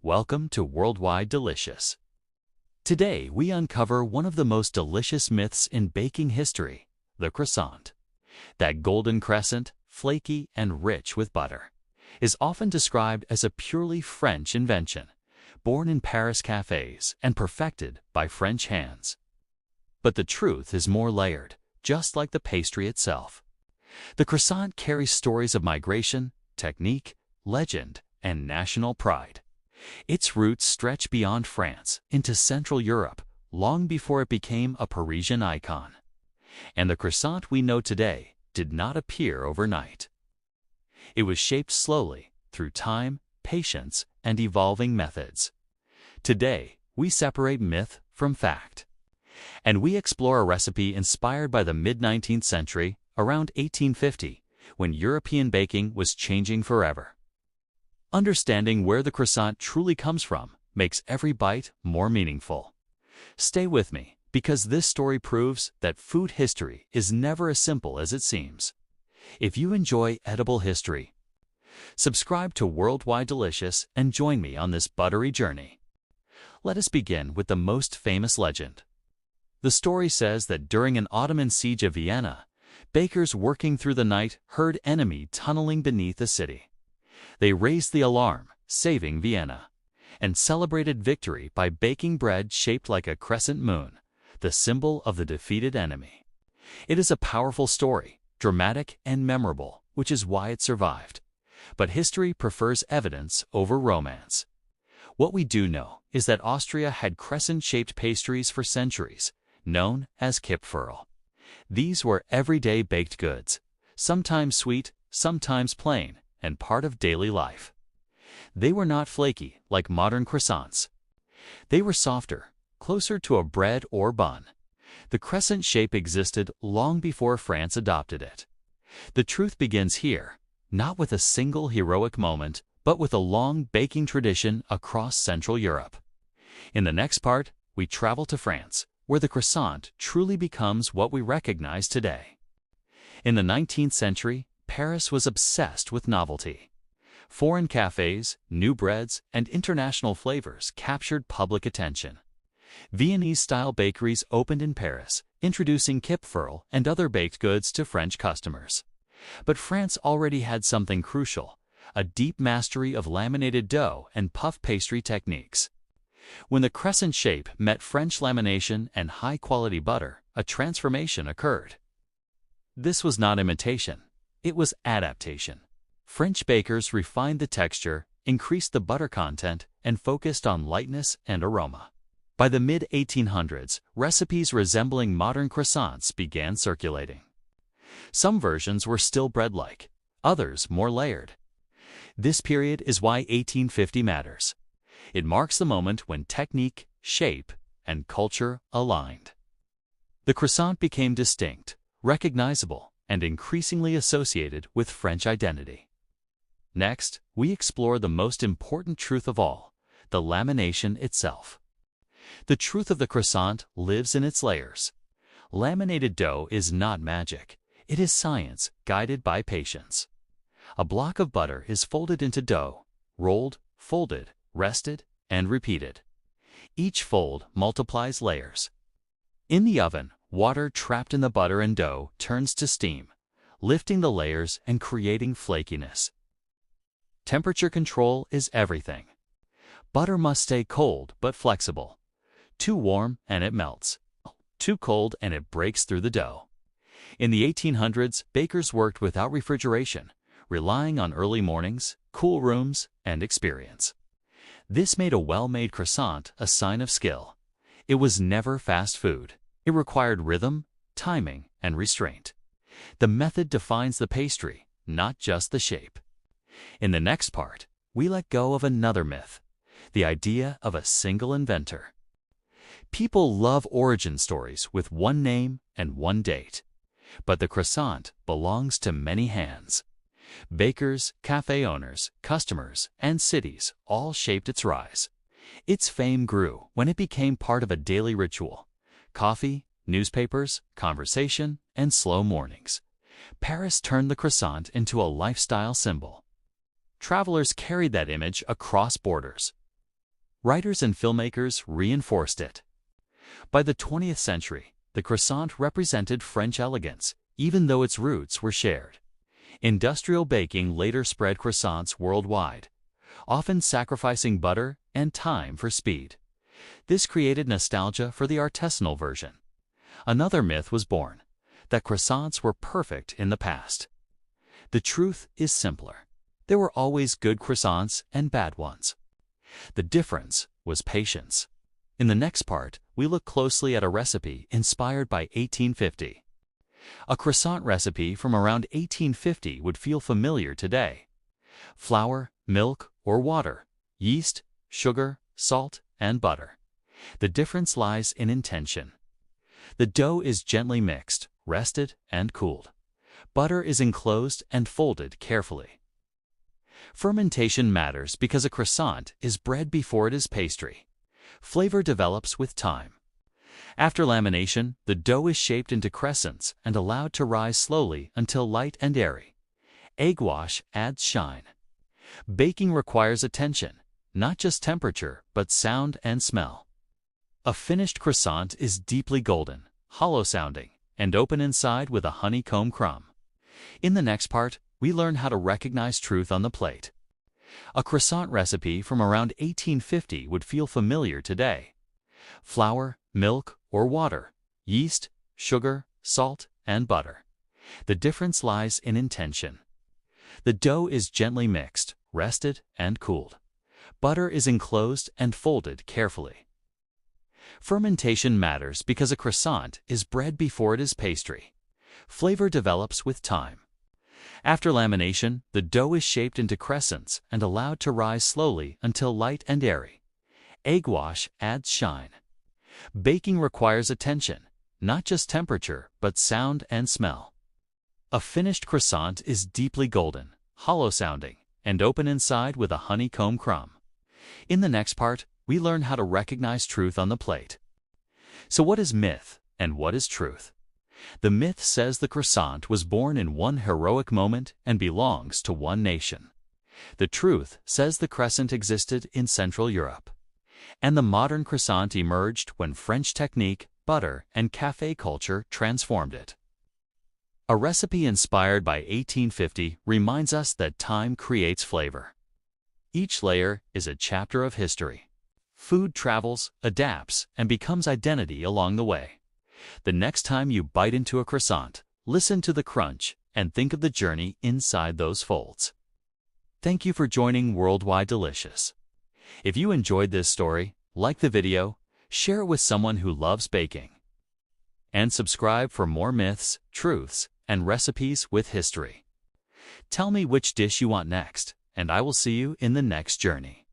Welcome to Worldwide Delicious. Today, we uncover one of the most delicious myths in baking history, the croissant. That golden crescent, flaky and rich with butter, is often described as a purely French invention, born in Paris cafes and perfected by French hands. But the truth is more layered, just like the pastry itself. The croissant carries stories of migration, technique, legend, and national pride. Its roots stretch beyond France into Central Europe long before it became a Parisian icon. And the croissant we know today did not appear overnight. It was shaped slowly through time, patience, and evolving methods. Today, we separate myth from fact. And we explore a recipe inspired by the mid-19th century, around 1850, when European baking was changing forever. Understanding where the croissant truly comes from makes every bite more meaningful. Stay with me, because this story proves that food history is never as simple as it seems. If you enjoy edible history, subscribe to Worldwide Delicious and join me on this buttery journey. Let us begin with the most famous legend. The story says that during an Ottoman siege of Vienna, bakers working through the night heard enemy tunneling beneath the city. They raised the alarm, saving Vienna, and celebrated victory by baking bread shaped like a crescent moon, the symbol of the defeated enemy. It is a powerful story, dramatic and memorable, which is why it survived. But history prefers evidence over romance. What we do know is that Austria had crescent-shaped pastries for centuries, known as Kipferl. These were everyday baked goods, sometimes sweet, sometimes plain, and part of daily life. They were not flaky like modern croissants. They were softer, closer to a bread or bun. The crescent shape existed long before France adopted it. The truth begins here, not with a single heroic moment, but with a long baking tradition across Central Europe. In the next part, we travel to France, where the croissant truly becomes what we recognize today. In the 19th century, Paris was obsessed with novelty. Foreign cafes, new breads, and international flavors captured public attention. Viennese-style bakeries opened in Paris, introducing Kipferl and other baked goods to French customers. But France already had something crucial, a deep mastery of laminated dough and puff pastry techniques. When the crescent shape met French lamination and high-quality butter, a transformation occurred. This was not imitation. It was adaptation. French bakers refined the texture, increased the butter content, and focused on lightness and aroma. By the mid-1800s, recipes resembling modern croissants began circulating. Some versions were still bread-like, others more layered. This period is why 1850 matters. It marks the moment when technique, shape, and culture aligned. The croissant became distinct, recognizable, and increasingly associated with French identity. Next, we explore the most important truth of all, the lamination itself. The truth of the croissant lives in its layers. Laminated dough is not magic. It is science guided by patience. A block of butter is folded into dough, rolled, folded, rested, and repeated. Each fold multiplies layers. In the oven, water trapped in the butter and dough turns to steam, lifting the layers and creating flakiness. Temperature control is everything. Butter must stay cold but flexible. Too warm and it melts. Too cold and it breaks through the dough. In the 1800s, bakers worked without refrigeration, relying on early mornings, cool rooms, and experience. This made a well-made croissant a sign of skill. It was never fast food. It required rhythm, timing, and restraint. The method defines the pastry, not just the shape. In the next part, we let go of another myth, the idea of a single inventor. People love origin stories with one name and one date. But the croissant belongs to many hands. Bakers, cafe owners, customers, and cities all shaped its rise. Its fame grew when it became part of a daily ritual. Coffee, newspapers, conversation, and slow mornings. Paris turned the croissant into a lifestyle symbol. Travelers carried that image across borders. writers and filmmakers reinforced it. By the 20th century, the croissant represented French elegance, even though its roots were shared. Industrial baking later spread croissants worldwide, often sacrificing butter and time for speed. This created nostalgia for the artisanal version. Another myth was born, that croissants were perfect in the past. The truth is simpler. There were always good croissants and bad ones. The difference was patience. In the next part, we look closely at a recipe inspired by 1850. A croissant recipe from around 1850 would feel familiar today. Flour, milk, or water, yeast, sugar, salt, and butter. The difference lies in intention. The dough is gently mixed, rested, and cooled. Butter is enclosed and folded carefully. Fermentation matters because a croissant is bread before it is pastry. Flavor develops with time. After lamination, the dough is shaped into crescents and allowed to rise slowly until light and airy. Egg wash adds shine. Baking requires attention, not just temperature, but sound and smell. A finished croissant is deeply golden, hollow-sounding, and open inside with a honeycomb crumb. In the next part, we learn how to recognize truth on the plate. A croissant recipe from around 1850 would feel familiar today. Flour, milk, or water, yeast, sugar, salt, and butter. The difference lies in intention. The dough is gently mixed, rested, and cooled. Butter is enclosed and folded carefully. Fermentation matters because a croissant is bread before it is pastry. Flavor develops with time. After lamination, the dough is shaped into crescents and allowed to rise slowly until light and airy. Egg wash adds shine. Baking requires attention, not just temperature, but sound and smell. A finished croissant is deeply golden, hollow-sounding, and open inside with a honeycomb crumb. In the next part, we learn how to recognize truth on the plate. So what is myth and what is truth? The myth says the croissant was born in one heroic moment and belongs to one nation. The truth says the crescent existed in Central Europe. And the modern croissant emerged when French technique, butter, and café culture transformed it. A recipe inspired by 1850 reminds us that time creates flavor. Each layer is a chapter of history. Food travels, adapts, and becomes identity along the way. The next time you bite into a croissant, listen to the crunch and think of the journey inside those folds. Thank you for joining Worldwide Delicious. If you enjoyed this story, like the video, share it with someone who loves baking. And subscribe for more myths, truths, and recipes with history. Tell me which dish you want next, and I will see you in the next journey.